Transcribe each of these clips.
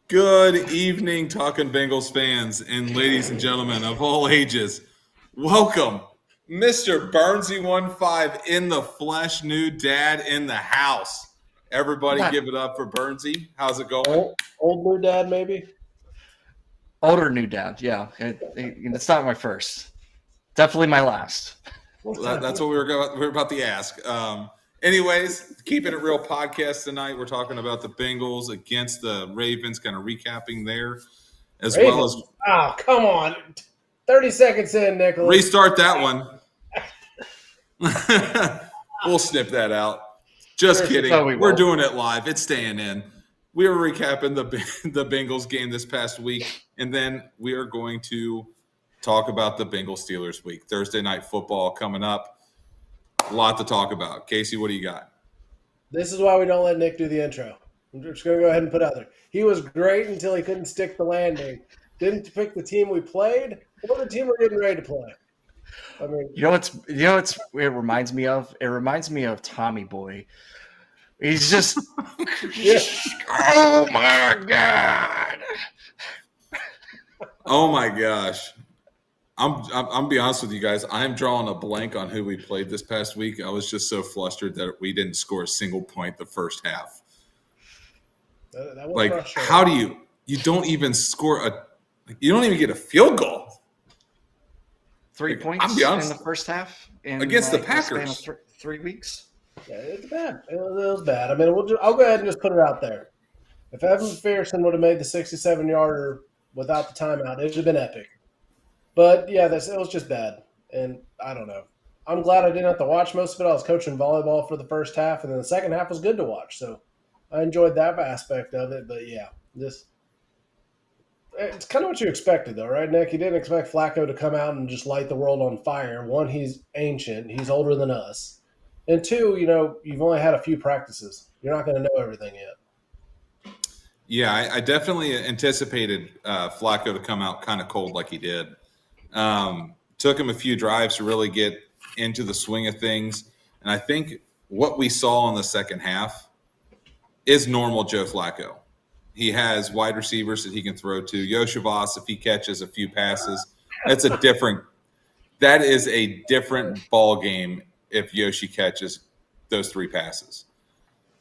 Good evening, Talkin Bengals fans and ladies and gentlemen of all ages. Welcome, Mr. Burnsy15 in the flesh, new dad in the house. Everybody Not give it up for Burnsy. How's it going? Old new dad, maybe. older new dad. Yeah, it's not my first. Definitely my last. That's what we're about to ask. Anyways, keeping it real podcast tonight. We're talking about the Bengals against the Ravens, kind of recapping there, as well as Ravens. Oh, come on. 30 seconds in, Nicholas. restart that one. We'll snip that out. Just kidding. We're doing it live. It's staying in. We are recapping the Bengals game this past week, and then we are going to talk about the Bengals Steelers week. Thursday night football coming up. A lot to talk about. Casey, what do you got? This is why we don't let Nick do the intro. I'm just going to go ahead and put out there. He was great until he couldn't stick the landing. Didn't pick the team we played or the team we're getting ready to play. I mean, It reminds me of? It reminds me of Tommy Boy. He's just, yeah. Oh my god! Oh my gosh. I'm be honest with you guys. I'm drawing a blank on who we played this past week. I was just so flustered that we didn't score a single point the first half. That was Like, frustrating. how do you don't even score you don't even get a field goal 3 points I'll be honest, in the first half against the Packers. 3 weeks. Yeah, it's bad. It was bad. I mean, I'll go ahead and just put it out there. If Evan McPherson would have made the 67-yarder without the timeout, it would have been epic. But, yeah, it was just bad. And I don't know. I'm glad I didn't have to watch most of it. I was coaching volleyball for the first half, and then the second half was good to watch. So I enjoyed that aspect of it. But, yeah, it's kind of what you expected, though, right, Nick? You didn't expect Flacco to come out and just light the world on fire. One, he's ancient. He's older than us. And two, you've only had a few practices. You're not going to know everything yet. Yeah, I definitely anticipated Flacco to come out kind of cold like he did. Took him a few drives to really get into the swing of things. And I think what we saw in the second half is normal Joe Flacco. He has wide receivers that he can throw to. Yoshivas, if he catches a few passes, that is a different ball game if Yoshi catches those 3 passes.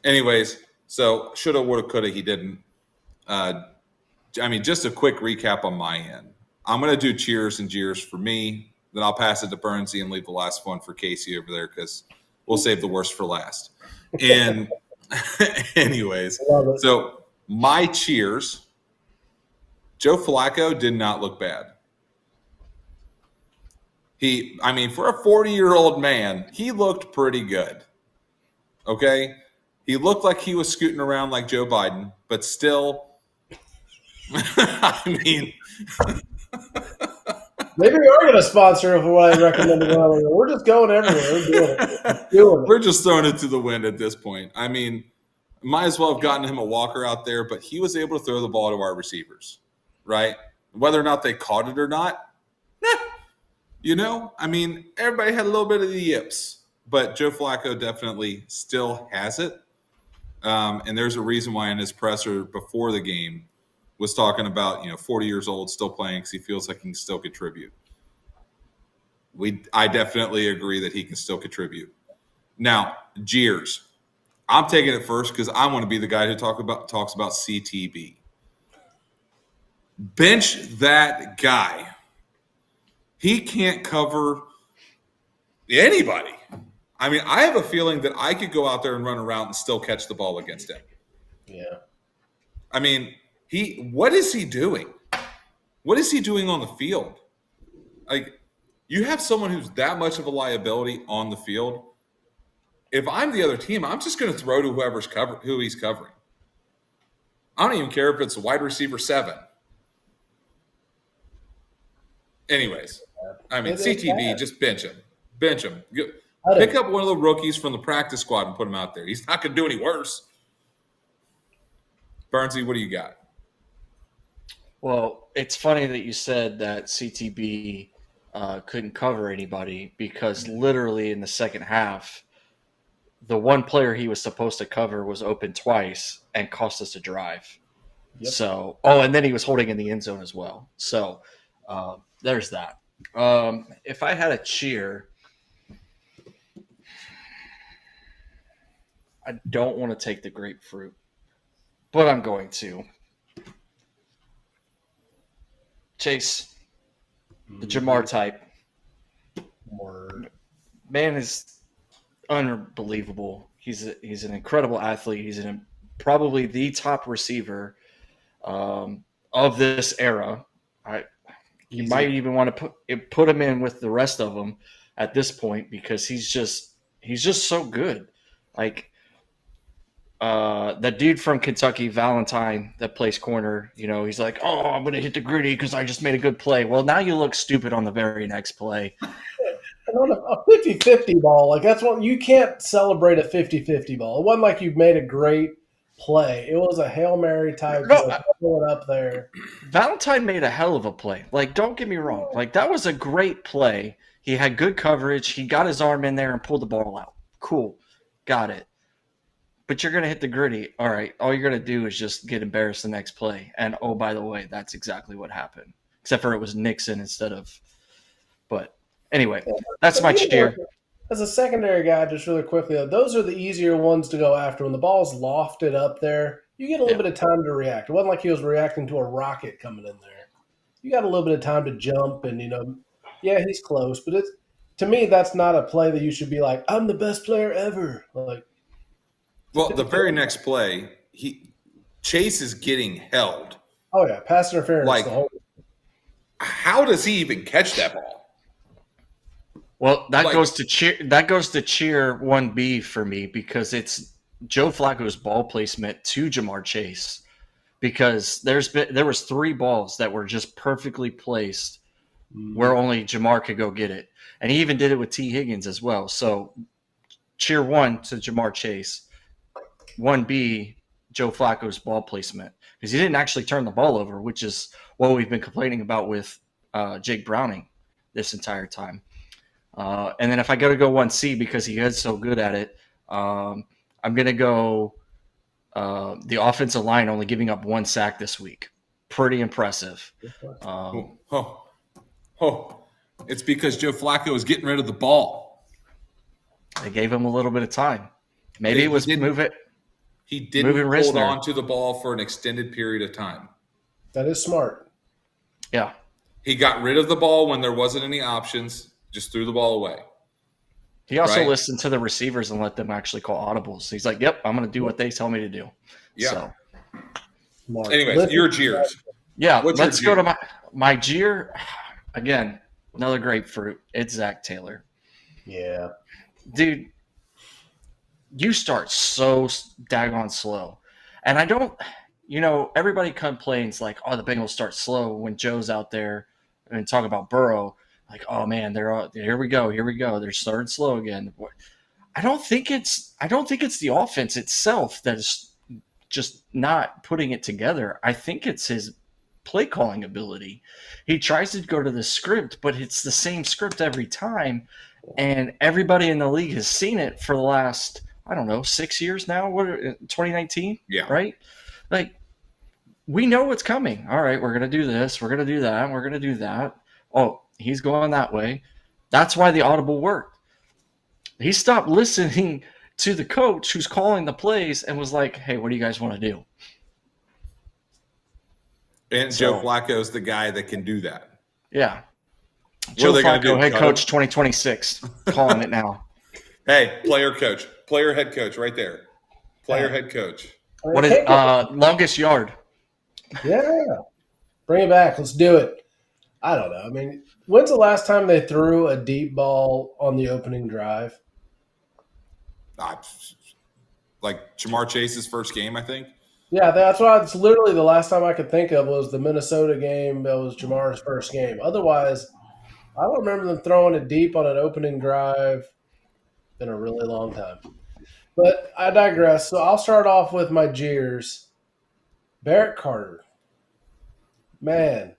Anyways, so shoulda, woulda, coulda, he didn't. Just a quick recap on my end. I'm going to do cheers and jeers for me. Then I'll pass it to Burnsy and leave the last one for Casey over there because we'll save the worst for last. And anyways, so my cheers, Joe Flacco did not look bad. For a 40-year-old man, he looked pretty good. Okay? He looked like he was scooting around like Joe Biden, but still, Maybe we are going to sponsor for what I recommended earlier. We're just going everywhere. We're doing it. We're just throwing it to the wind at this point. Might as well have gotten him a walker out there, but he was able to throw the ball to our receivers, right? Whether or not they caught it or not, everybody had a little bit of the yips, but Joe Flacco definitely still has it. And there's a reason why in his presser before the game was talking about, 40 years old, still playing because he feels like he can still contribute. I definitely agree that he can still contribute. Now, jeers. I'm taking it first because I want to be the guy who talks about CTB. Bench that guy. He can't cover anybody. I have a feeling that I could go out there and run around and still catch the ball against him. Yeah. What is he doing? What is he doing on the field? Like, you have someone who's that much of a liability on the field. If I'm the other team, I'm just going to throw to who he's covering. I don't even care if it's wide receiver 7. Anyways, CTB, just bench him. Bench him. Pick up one of the rookies from the practice squad and put him out there. He's not going to do any worse. Burnsy, what do you got? Well, it's funny that you said that CTB couldn't cover anybody because literally in the second half, the one player he was supposed to cover was open twice and cost us a drive. Yep. So, and then he was holding in the end zone as well. So, there's that. If I had a cheer, I don't want to take the grapefruit, but I'm going to. Chase, the Jamar type. Word. Man is unbelievable. He's an incredible athlete. He's probably the top receiver of this era. You might even want to put him in with the rest of them at this point because he's just so good. Like that dude from Kentucky, Valentine, that plays corner. He's like, "Oh, I'm going to hit the gritty because I just made a good play." Well, now you look stupid on the very next play. And on a 50-50 ball, like that's what you can't celebrate a 50-50 ball. It wasn't like you made a great play. It was a Hail Mary type pull it up there. Valentine made a hell of a play. Like, don't get me wrong. Like, that was a great play. He had good coverage. He got his arm in there and pulled the ball out. Cool. Got it. But you're going to hit the gritty. All right. All you're going to do is just get embarrassed the next play. And, oh, by the way, that's exactly what happened. Except for it was Nixon instead of – but anyway, that's my cheer. As a secondary guy, just really quickly, those are the easier ones to go after. When the ball's lofted up there, you get a little bit of time to react. It wasn't like he was reacting to a rocket coming in there. You got a little bit of time to jump and, he's close. But to me, that's not a play that you should be like, I'm the best player ever. Like, well, the very next play, Chase is getting held. Oh, yeah, pass interference. Like, how does he even catch that ball? Well, that goes to cheer 1B for me because it's Joe Flacco's ball placement to Jamar Chase. Because there was 3 balls that were just perfectly placed where only Jamar could go get it. And he even did it with T. Higgins as well. So cheer 1 to Jamar Chase. 1B, Joe Flacco's ball placement. Because he didn't actually turn the ball over, which is what we've been complaining about with Jake Browning this entire time. And then if I got to go 1C because he is so good at it, I'm going to go the offensive line only giving up 1 sack this week. Pretty impressive. It's because Joe Flacco is getting rid of the ball. They gave him a little bit of time. Maybe it was move it. He didn't hold on to the ball for an extended period of time. That is smart. Yeah. He got rid of the ball when there wasn't any options. Just threw the ball away. He also listened to the receivers and let them actually call audibles. He's like, yep, I'm going to do what they tell me to do. Yeah. So. Anyways, your jeers. Yeah, let's go to my jeer. Again, another grapefruit. It's Zach Taylor. Yeah. Dude, you start so daggone slow. And I don't everybody complains like, oh, the Bengals start slow when Joe's out there and talk about Burrow. Like, oh man, here we go. They're starting slow again. I don't think it's the offense itself that is just not putting it together. I think it's his play calling ability. He tries to go to the script, but it's the same script every time, and everybody in the league has seen it for the last 6 years now. 2019? Yeah. Right? Like, we know what's coming. All right, we're gonna do this. We're gonna do that. We're gonna do that. Oh, he's going that way. That's why the audible worked. He stopped listening to the coach who's calling the plays and was like, hey, what do you guys want to do? And Joe Flacco's the guy that can do that. Yeah. Joe Flacco, head coach 2026. Calling it now. Hey, player head coach right there. Head coach. What is longest yard? Yeah. Bring it back. Let's do it. I don't know. I mean, when's the last time they threw a deep ball on the opening drive? Like Jamar Chase's first game, I think. Yeah, it's literally the last time I could think of was the Minnesota game. That was Jamar's first game. Otherwise, I don't remember them throwing it deep on an opening drive in a really long time. But I digress. So I'll start off with my jeers. Barrett Carter. Man.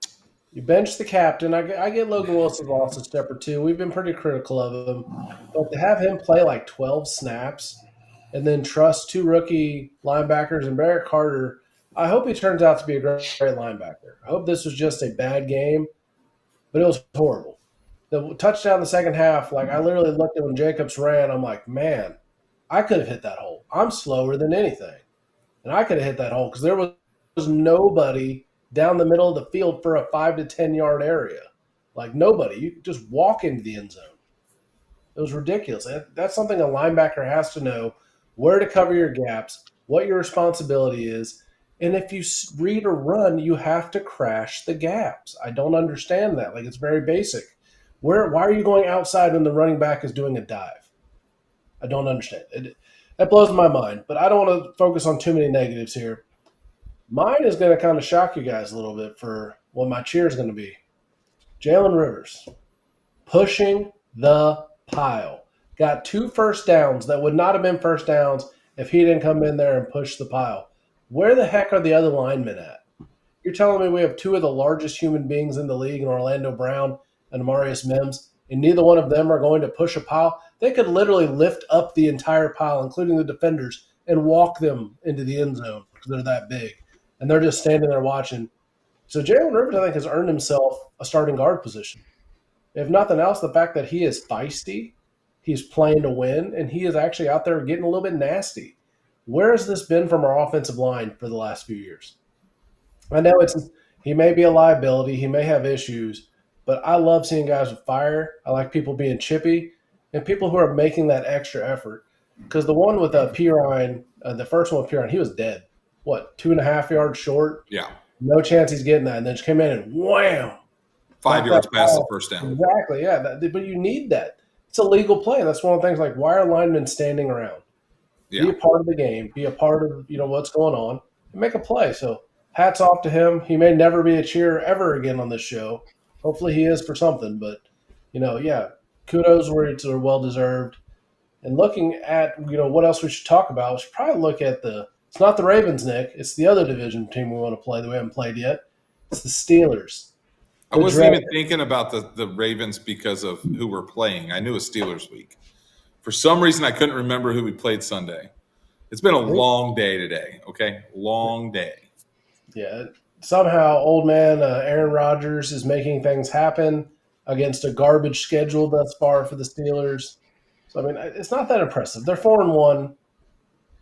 You bench the captain. I get Logan Wilson lost a step or two. We've been pretty critical of him. But to have him play like 12 snaps and then trust 2 rookie linebackers and Barrett Carter, I hope he turns out to be a great linebacker. I hope this was just a bad game, but it was horrible. The touchdown in the second half, like I literally looked at when Jacobs ran, I'm like, man, I could have hit that hole. I'm slower than anything. And I could have hit that hole because there was nobody down the middle of the field for a 5 to 10 yard area. Like nobody. You could just walk into the end zone. It was ridiculous. That's something a linebacker has to know where to cover your gaps, what your responsibility is. And if you read or run, you have to crash the gaps. I don't understand that. Like it's very basic. Why are you going outside when the running back is doing a dive? I don't understand. That blows my mind. But I don't want to focus on too many negatives here. Mine is going to kind of shock you guys a little bit for what my cheer is going to be. Jalen Rivers pushing the pile. Got 2 first downs that would not have been first downs if he didn't come in there and push the pile. Where the heck are the other linemen at? You're telling me we have 2 of the largest human beings in the league in Orlando Brown and Amarius Mims, and neither one of them are going to push a pile? They could literally lift up the entire pile, including the defenders, and walk them into the end zone because they're that big. And they're just standing there watching. So Jalen Rivers, I think, has earned himself a starting guard position. If nothing else, the fact that he is feisty, he's playing to win, and he is actually out there getting a little bit nasty. Where has this been from our offensive line for the last few years? I know he may be a liability, he may have issues, but I love seeing guys with fire. I like people being chippy and people who are making that extra effort. Because the one with Pirine, the first one with Pirine, he was dead. What, 2.5 yards short? Yeah. No chance he's getting that. And then just came in and wham, 5 yards past the first down. Exactly, yeah. But you need that. It's a legal play. That's one of the things. Like, why are linemen standing around? Yeah. Be a part of the game. Be a part of what's going on and make a play. So hats off to him. He may never be a cheerer ever again on this show. Hopefully, he is for something. But yeah, kudos where it's well deserved. And looking at what else we should talk about, we should probably look at It's not the Ravens, Nick. It's the other division team we want to play that we haven't played yet. It's the Steelers. I wasn't even thinking about the Ravens because of who we're playing. I knew it was Steelers week. For some reason, I couldn't remember who we played Sunday. It's been a long day today, okay? Long day. Yeah. Somehow, old man Aaron Rodgers is making things happen against a garbage schedule thus far for the Steelers. So, I mean, it's not that impressive. They're 4-1.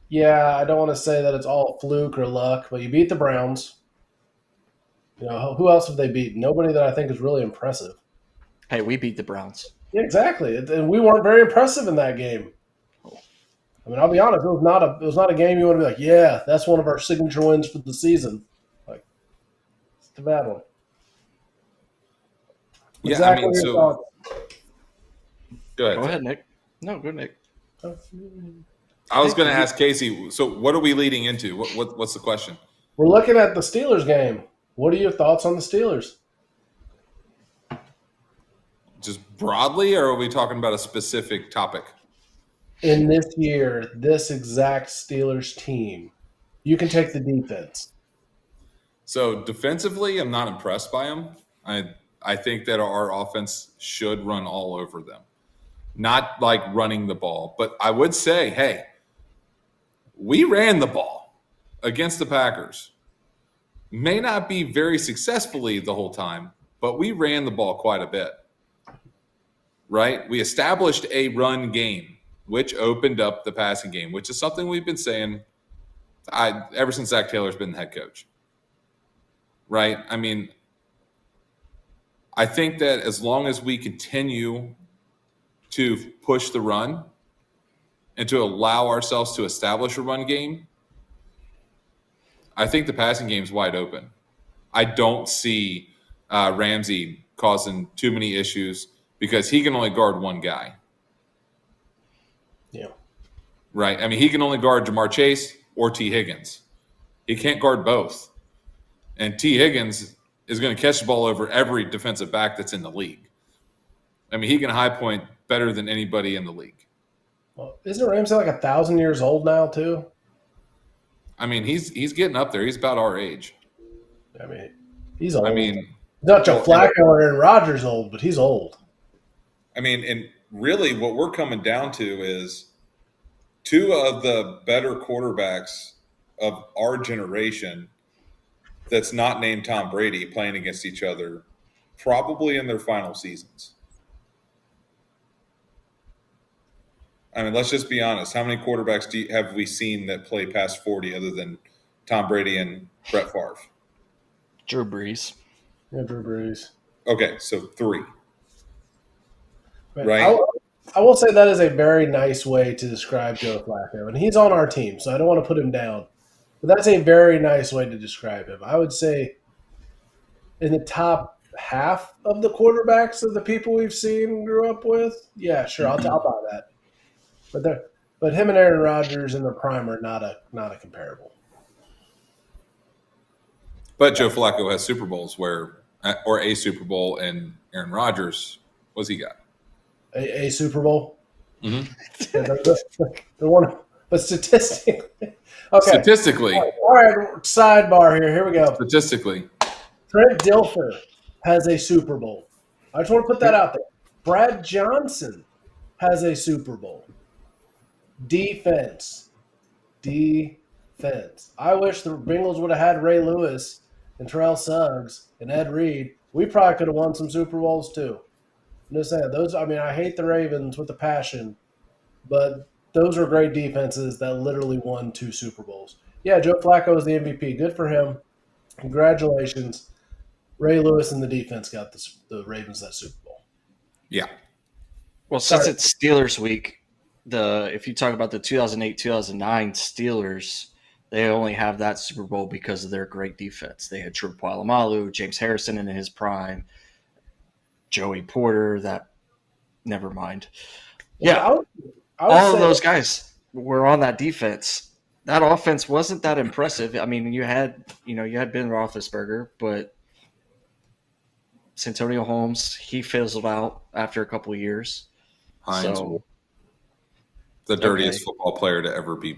Yeah, I don't want to say that it's all fluke or luck, but you beat the Browns. Who else have they beaten? Nobody that I think is really impressive. Hey, we beat the Browns. Yeah, exactly. And we weren't very impressive in that game. I mean, I'll be honest, it was not a game you want to be like, yeah, that's one of our signature wins for the season. Like, it's a bad one. Yeah, exactly. I mean, so go ahead. Go ahead, Nick. No, go, Nick. I was going to ask Casey. So, what are we leading into? What's the question? We're looking at the Steelers game. What are your thoughts on the Steelers? Just broadly, or are we talking about a specific topic? In this year, this exact Steelers team, you can take the defense. So defensively, I'm not impressed by them. I think that our offense should run all over them. Not like running the ball, but I would say, hey, we ran the ball against the Packers. May not be very successfully the whole time, but we ran the ball quite a bit. Right? We established a run game, which opened up the passing game, which is something we've been saying ever since Zach Taylor's been the head coach. Right? I mean, I think that as long as we continue to push the run and to allow ourselves to establish a run game, I think the passing game is wide open. I don't see Ramsey causing too many issues because he can only guard one guy. Yeah. Right? I mean, he can only guard Jamar Chase or T. Higgins. He can't guard both. And T. Higgins is going to catch the ball over every defensive back that's in the league. I mean, he can high point better than anybody in the league. Well, isn't Ramsey like 1,000 years old now, too? I mean, he's getting up there. He's about our age. I mean, he's old. I mean, not Joe Flacco or Aaron Rodgers old, but he's old. I mean, and really what we're coming down to is two of the better quarterbacks of our generation that's not named Tom Brady playing against each other, probably in their final seasons. I mean, let's just be honest. How many quarterbacks have we seen that play past 40 other than Tom Brady and Brett Favre? Drew Brees. Yeah, Drew Brees. Okay, so 3. But Right? I will say that is a very nice way to describe Joe Flacco. And he's on our team, so I don't want to put him down. But that's a very nice way to describe him. I would say in the top half of the quarterbacks of the people we've seen grew up with, yeah, sure, I'll buy that. But him and Aaron Rodgers in the prime are not a comparable. But Joe Flacco has Super Bowls or a Super Bowl, and Aaron Rodgers, what's he got? A Super Bowl? Mm-hmm. Yeah, the one, but statistically. Okay. Statistically. All right, sidebar here. Here we go. Statistically. Trent Dilfer has a Super Bowl. I just want to put that out there. Brad Johnson has a Super Bowl. Defense. I wish the Bengals would have had Ray Lewis and Terrell Suggs and Ed Reed. We probably could have won some Super Bowls too. I'm just saying, I hate the Ravens with a passion, but those are great defenses that literally won 2 Super Bowls. Yeah, Joe Flacco is the MVP. Good for him. Congratulations. Ray Lewis and the defense got the Ravens that Super Bowl. Yeah. Well, since it's Steelers week, if you talk about the 2008-2009 Steelers, they only have that Super Bowl because of their great defense. They had Drew Polamalu, James Harrison in his prime, Joey Porter. Never mind. Yeah, I would all of say those guys were on that defense. That offense wasn't that impressive. I mean, you had Ben Roethlisberger, but Santonio Holmes, he fizzled out after a couple of years. Hines, So, the dirtiest football player to ever be.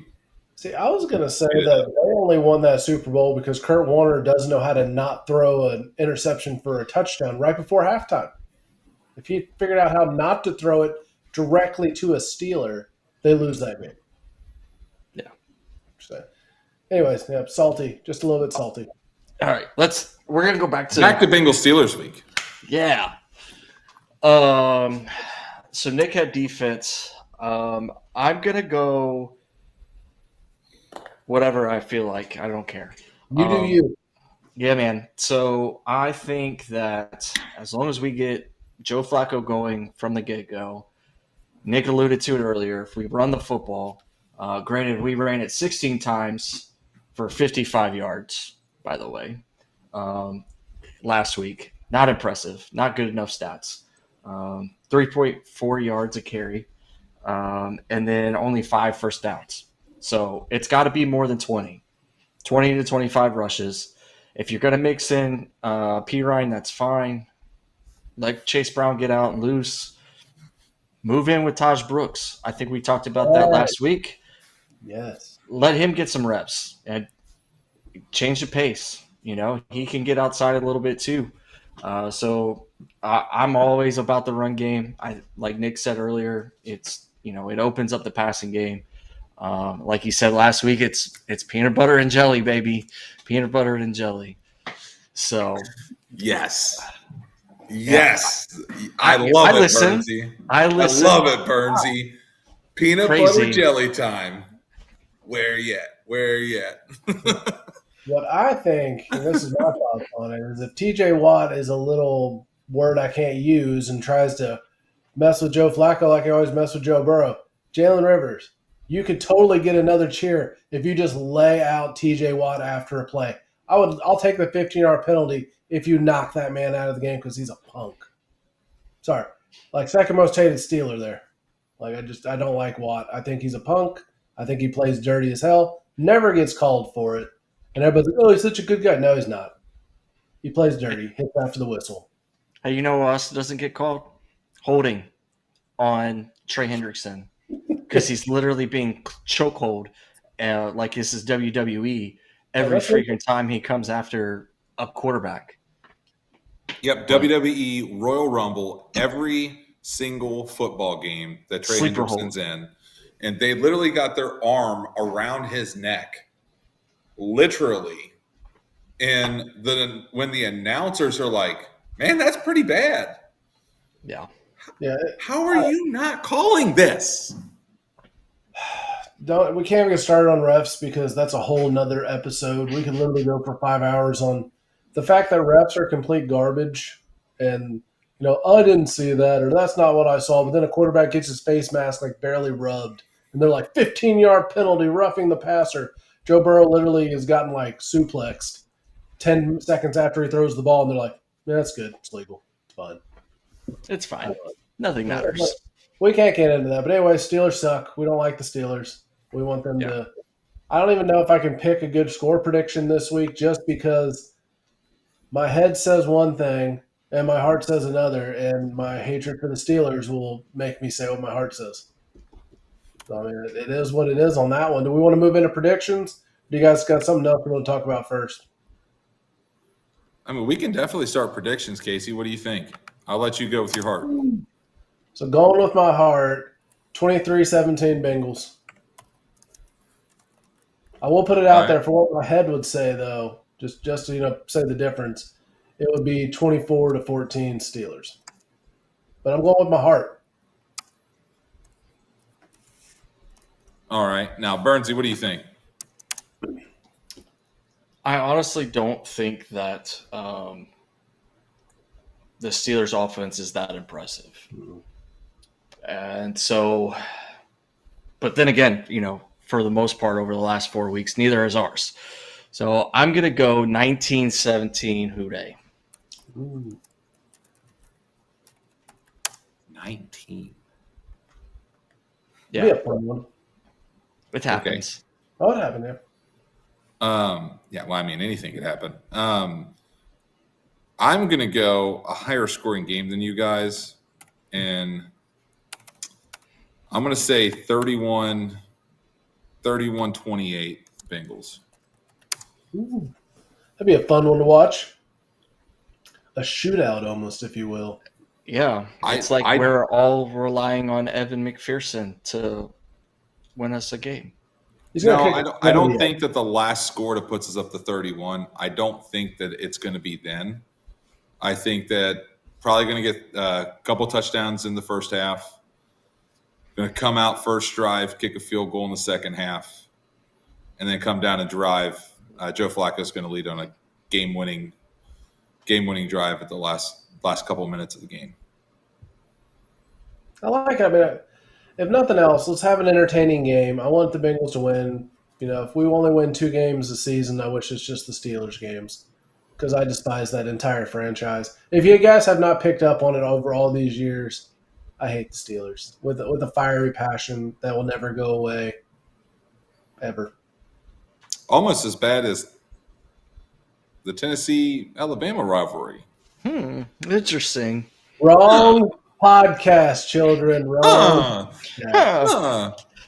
See, I was going to say that they only won that Super Bowl because Kurt Warner doesn't know how to not throw an interception for a touchdown right before halftime. If he figured out how not to throw it directly to a Steeler, they lose that game. Yeah. So, anyways, yeah, salty, just a little bit salty. All right, we're going to go back to Bengals Steelers week. Yeah. So Nick had defense. I'm going to go whatever I feel like. I don't care. You do you. Yeah, man. So I think that as long as we get Joe Flacco going from the get-go, Nick alluded to it earlier, if we run the football, granted we ran it 16 times for 55 yards, by the way, last week. Not impressive. Not good enough stats. 3.4 yards a carry, and then only 5 first downs. So it's got to be more than 20 to 25 rushes. If you're going to mix in P. Ryan, that's fine. Let Chase Brown get out and loose. Move in with Taj Brooks. I think we talked about that last week. Yes. Let him get some reps and change the pace. He can get outside a little bit too. So I'm always about the run game. Like Nick said earlier, it opens up the passing game. Like he said last week, it's peanut butter and jelly, baby. Peanut butter and jelly. So yes. I love it, Bernsey. I listen. I love it, Bernsey. Peanut butter jelly time. Where you at? What I think, and this is my thoughts on it, is if TJ Watt is a little word I can't use and tries to mess with Joe Flacco like he always messed with Joe Burrow, Jalen Rivers, you could totally get another cheer if you just lay out TJ Watt after a play. I'll take the 15-yard penalty if you knock that man out of the game because he's a punk. Sorry. Like second most hated Steeler there. Like I don't like Watt. I think he's a punk. I think he plays dirty as hell. Never gets called for it. And everybody's like, oh, he's such a good guy. No, he's not. He plays dirty. Hits after the whistle. Hey, you know what else doesn't get called? Holding on Trey Hendrickson. Because he's literally being chokehold like this is WWE every freaking time he comes after a quarterback. Yep, WWE Royal Rumble, every single football game that Trey Hendrickson's in. And they literally got their arm around his neck, literally, And then when the announcers are like, man, that's pretty bad. Yeah. Yeah, How are you not calling this? we can't get started on refs because that's a whole nother episode. We could literally go for 5 hours on the fact that refs are complete garbage, and I didn't see that, or that's not what I saw. But then a quarterback gets his face mask like barely rubbed, and they're like 15-yard penalty, roughing the passer. Joe Burrow literally has gotten like suplexed 10 seconds after he throws the ball, and they're like, yeah, that's good, it's legal, it's fine. It's fine. Nothing matters. We can't get into that. But anyway, Steelers suck. We don't like the Steelers. We want them to. I don't even know if I can pick a good score prediction this week just because my head says one thing and my heart says another, and my hatred for the Steelers will make me say what my heart says. So, I mean, it is what it is on that one. Do we want to move into predictions? Do you guys got something else we want to talk about first? I mean, we can definitely start predictions, Casey. What do you think? I'll let you go with your heart. So going with my heart, 23-17 Bengals. I will put it out there for what my head would say, though, just to say the difference. It would be 24-14 Steelers. But I'm going with my heart. All right. Now, Bernsey, what do you think? I honestly don't think that the Steelers' offense is that impressive. And so, but then again, for the most part over the last 4 weeks, neither is ours. So I'm going to go 19-17 Houday. Ooh. 19. Yeah. Be a fun one. It happens. Okay. Oh, it happened there. Yeah, well, I mean, anything could happen. I'm going to go a higher scoring game than you guys, and I'm going to say 31-28 Bengals. Ooh. That'd be a fun one to watch. A shootout almost, if you will. Yeah. It's we're all relying on Evan McPherson to win us a game. No, I don't think that the last score that puts us up to 31, I don't think that it's going to be then. I think that probably going to get a couple touchdowns in the first half. Going to come out first drive, kick a field goal in the second half, and then come down and drive. Joe Flacco is going to lead on a game-winning drive at the last couple minutes of the game. I like it. I mean, if nothing else, let's have an entertaining game. I want the Bengals to win. If we only win 2 games a season, I wish it's just the Steelers games because I despise that entire franchise. If you guys have not picked up on it over all these years, I hate the Steelers with a fiery passion that will never go away, ever. Almost as bad as the Tennessee-Alabama rivalry. Interesting. Wrong podcast, children. Wrong.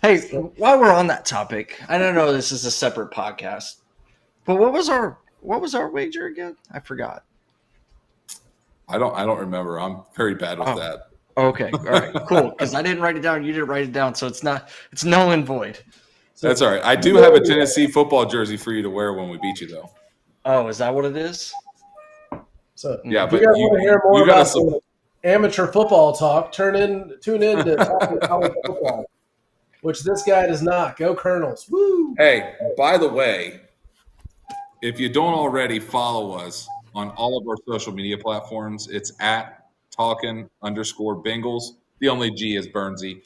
Hey, while we're on that topic, I don't know this is a separate podcast, but what was our wager again? I forgot. I don't remember. I'm very bad with that. Okay, all right, cool. Because I didn't write it down, you didn't write it down, so it's null and void. That's all right. I do have a Tennessee football jersey for you to wear when we beat you, though. Oh, is that what it is? So yeah, if but you guys want to hear more about some amateur football talk, tune in to Talkin College Football, which this guy does not. Go Colonels. Woo! Hey, by the way, if you don't already follow us on all of our social media platforms, it's at Talkin_Bengals. The only G is Bernsey.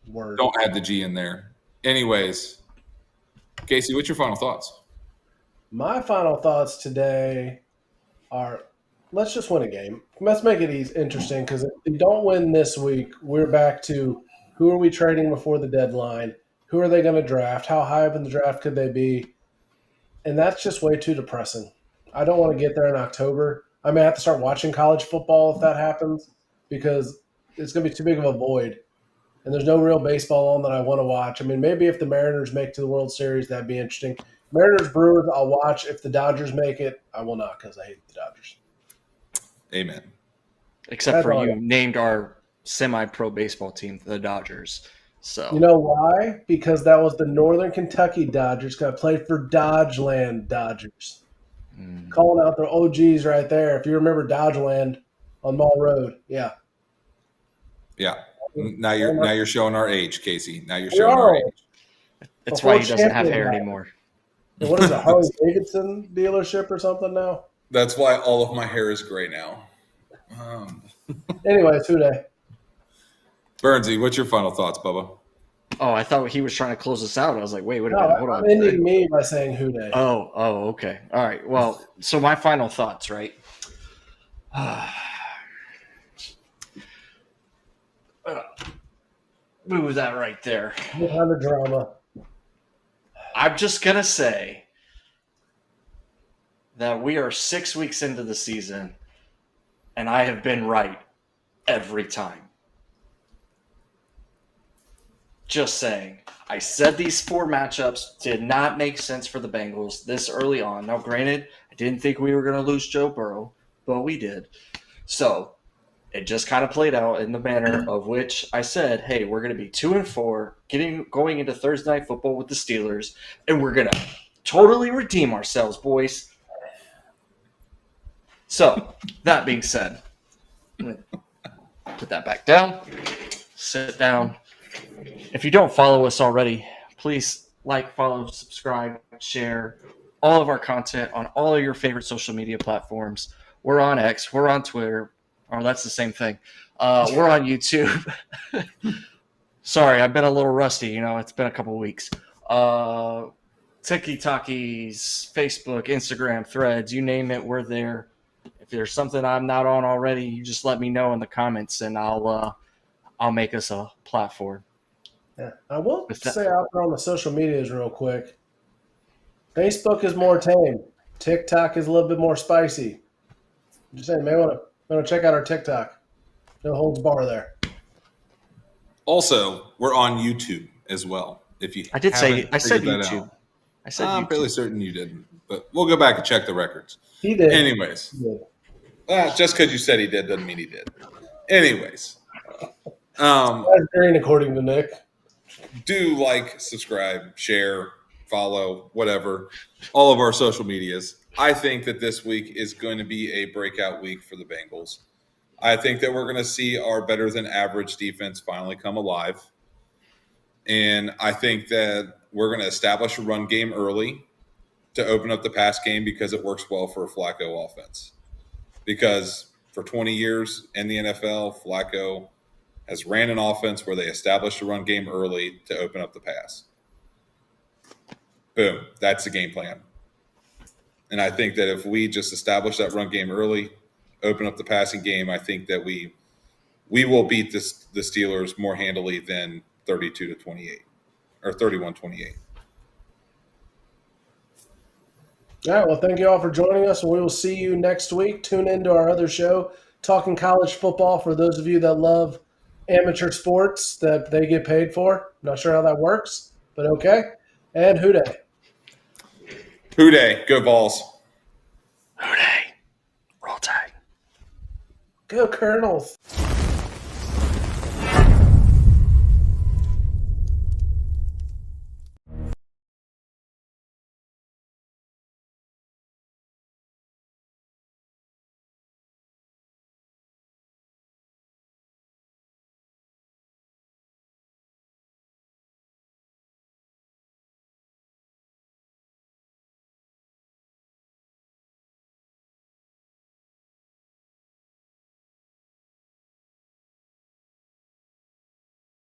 Word. Don't add the G in there. Anyways, Casey, what's your final thoughts? My final thoughts today are let's just win a game. Let's make it interesting because if we don't win this week, we're back to who are we trading before the deadline? Who are they going to draft? How high up in the draft could they be? And that's just way too depressing. I don't want to get there in October. I may have to start watching college football if that happens because it's going to be too big of a void. And there's no real baseball on that I want to watch. I mean, maybe if the Mariners make it to the World Series, that'd be interesting. Mariners, Brewers, I'll watch. If the Dodgers make it, I will not because I hate the Dodgers. Amen. Except for you named our semi-pro baseball team the Dodgers. So you know why? Because that was the Northern Kentucky Dodgers. Got played for Dodgeland Dodgers. Calling out the OGs right there. If you remember Dodgeland on Mall Road, yeah. Yeah. Now you're showing our age, Casey. Now you're We showing our are. age. That's Before why he doesn't have champion hair night. anymore. And what is it, Harley Davidson dealership or something now? That's why all of my hair is gray now. Anyways, who day? Bernsey, what's your final thoughts, Bubba? Oh, I thought he was trying to close us out. I was like, wait a No, minute, hold I'm on. ending me by saying who day. Oh, okay. All right. Well, so my final thoughts, right? Move that right there. What kind of drama? I'm just going to say that we are 6 weeks into the season, and I have been right every time. Just saying. I said these 4 matchups did not make sense for the Bengals this early on. Now, granted, I didn't think we were going to lose Joe Burrow, but we did. So it just kind of played out in the manner of which I said, hey, we're going to be 2-4, going into Thursday Night Football with the Steelers, and we're going to totally redeem ourselves, boys. So, that being said, I'm going to put that back down, sit down. If you don't follow us already, please like, follow, subscribe, share all of our content on all of your favorite social media platforms. We're on X, we're on Twitter. Oh, that's the same thing. We're on YouTube. Sorry, I've been a little rusty. It's been a couple weeks. TikTokies, Facebook, Instagram, Threads, you name it, we're there. If there's something I'm not on already, you just let me know in the comments, and I'll make us a platform. Yeah. I will say out there on the social medias real quick. Facebook is more tame. TikTok is a little bit more spicy. I'm just saying, may want to check out our TikTok. No holds bar there. Also, we're on YouTube as well. If you I said YouTube. I'm fairly certain you didn't, but we'll go back and check the records. He did. Anyways, just because you said he did doesn't mean he did. Anyways, that's green according to Nick. Do like, subscribe, share, follow, whatever, all of our social medias. I think that this week is going to be a breakout week for the Bengals. I think that we're going to see our better than average defense finally come alive. And I think that we're going to establish a run game early to open up the pass game because it works well for a Flacco offense. Because for 20 years in the NFL, Flacco has ran an offense where they established a run game early to open up the pass. Boom. That's the game plan. And I think that if we just establish that run game early, open up the passing game, I think that we will beat the Steelers more handily than 32-28 or 31-28. All right. Well, thank you all for joining us, and we will see you next week. Tune into our other show, Talking College Football, for those of you that love amateur sports that they get paid for. Not sure how that works, but okay. And Who Day. Who Day. Go Vols. Who Day. Roll Tide. Go Colonels.